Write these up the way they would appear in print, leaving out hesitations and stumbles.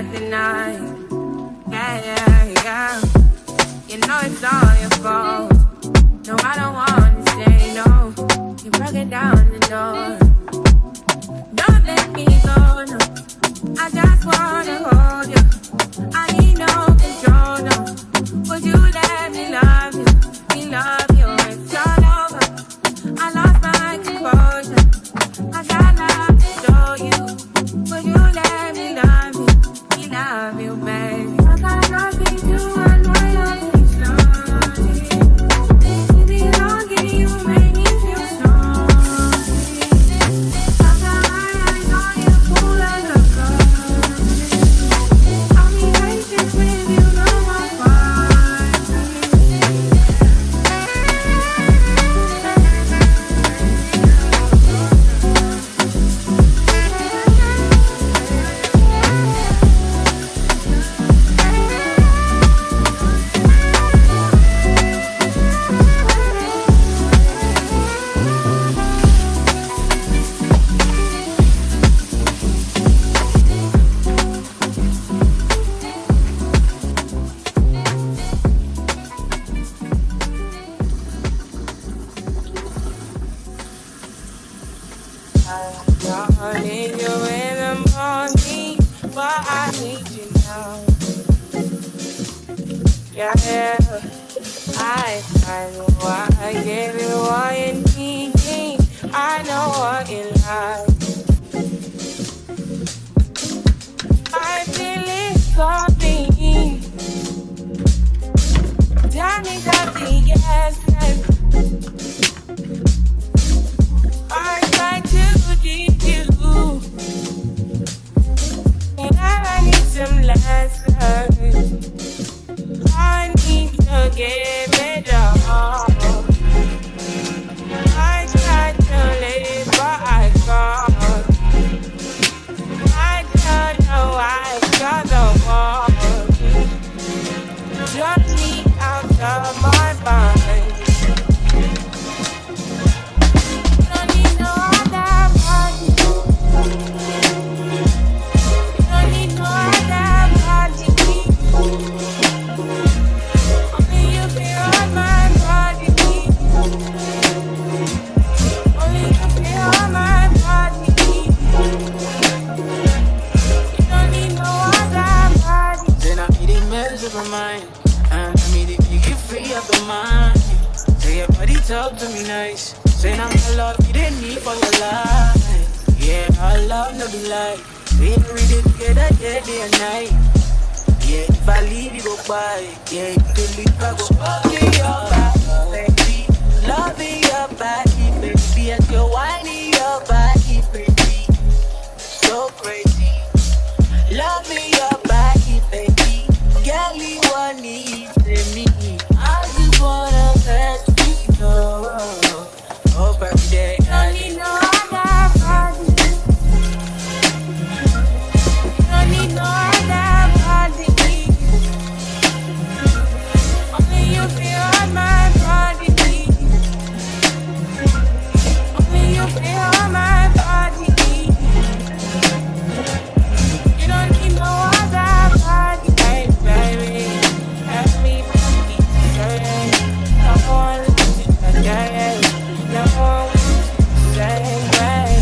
at the night. Yeah, yeah, yeah. You know it's all your fault. No, I don't wanna say no. You broke it down the door. Don't let me go, no. I just wanna hold you. I need no control, no. Would you let me love you? Me love you, it's all over. I lost my composure. I got love to show you. Would you let me love you? Me love you, baby. I got nothing to unwind on these slowly. Baby, longing you make me feel sorry. I got my eyes on you, full of the blood. I'll be patient with you, no more fighting. I need you in the morning, but I need you now. Yeah, yeah. I know why I gave you what you need. I know what you like. I feel it coming. Tell me something, yes, yes. I try to keep you, and I need some lessons. I need to give it all. I tried to live, but I can't. I don't know why I got the wall. Drop me out of my mind. Don't need no other body. Don't need no other body. Only you feel on my body. Only you feel on my body. You don't need no other body. Then I need a mess of my mind. And I need it, you get free of the mind. Say your body talk to me nice. Say now my love, you didn't need for your life. Yeah, our love no be like. We read it together, yeah, day and night. Yeah, if I leave, you go by. Yeah, if you leave, I go loving your body, baby. Loving your body, baby. As you're whining your body, baby. So crazy. Loving your body, baby. Girl, you want it in me. I just wanna let you know. Oh, every day. Don't need no other body. Don't need no other body. Only you feel on my body. Only you feel on my body. You don't need no other body, baby. Ask me for me, no one again. No one same way.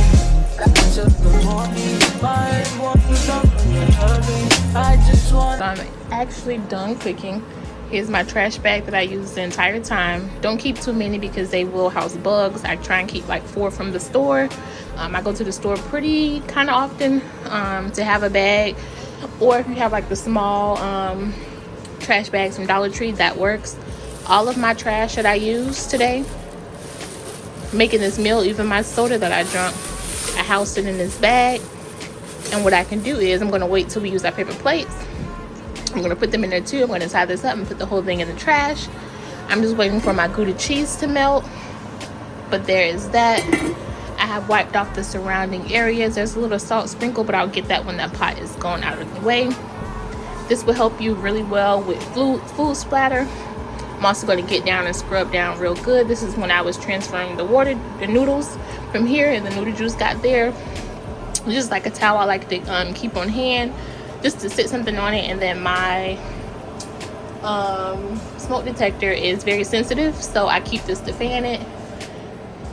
Until the morning, my one is up on your loving. I just want. I'm actually done cooking. Here's my trash bag that I use the entire time. Don't keep too many because they will house bugs. I try and keep like 4 from the store. I go to the store pretty kind of often to have a bag. Or if you have like the small trash bags from Dollar Tree, that works. All of my trash that I use today, making this meal, even my soda that I drank, I housed it in this bag. And what I can do is I'm going to wait till we use our paper plates. I'm going to put them in there too. I'm going to tie this up and put the whole thing in the trash. I'm just waiting for my Gouda cheese to melt. But there is that. I have wiped off the surrounding areas. There's a little salt sprinkle, but I'll get that when that pot is gone out of the way. This will help you really well with food splatter. I'm also going to get down and scrub down real good. This is when I was transferring the noodles from here, and the noodle juice got there. Just like a towel I like to keep on hand. just to sit something on it. And then my smoke detector is very sensitive, so I keep this to fan it.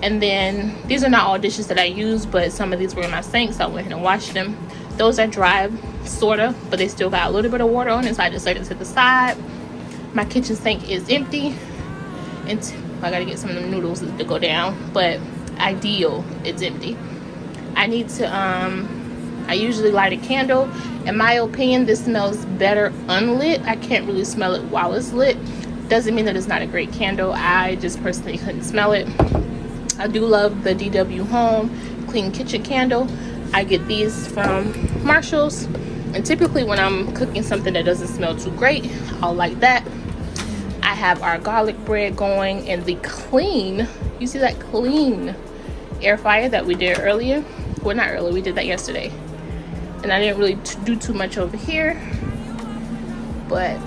And then these are not all dishes that I use, but some of these were in my sink, so I went ahead and washed them. Those are dry, sorta, but they still got a little bit of water on it, so I just set it to the side. My kitchen sink is empty, and I gotta get some of them noodles to go down, but ideal, it's empty. I need to I usually light a candle. In my opinion, this smells better unlit. I can't really smell it while it's lit. Doesn't mean that it's not a great candle. I just personally couldn't smell it. I do love the DW Home Clean Kitchen Candle. I get these from Marshall's, and typically when I'm cooking something that doesn't smell too great, I'll light that. I have our garlic bread going in the clean, you see that clean air fryer that we did earlier. Well, not earlier, we did that yesterday, and I didn't really do too much over here, but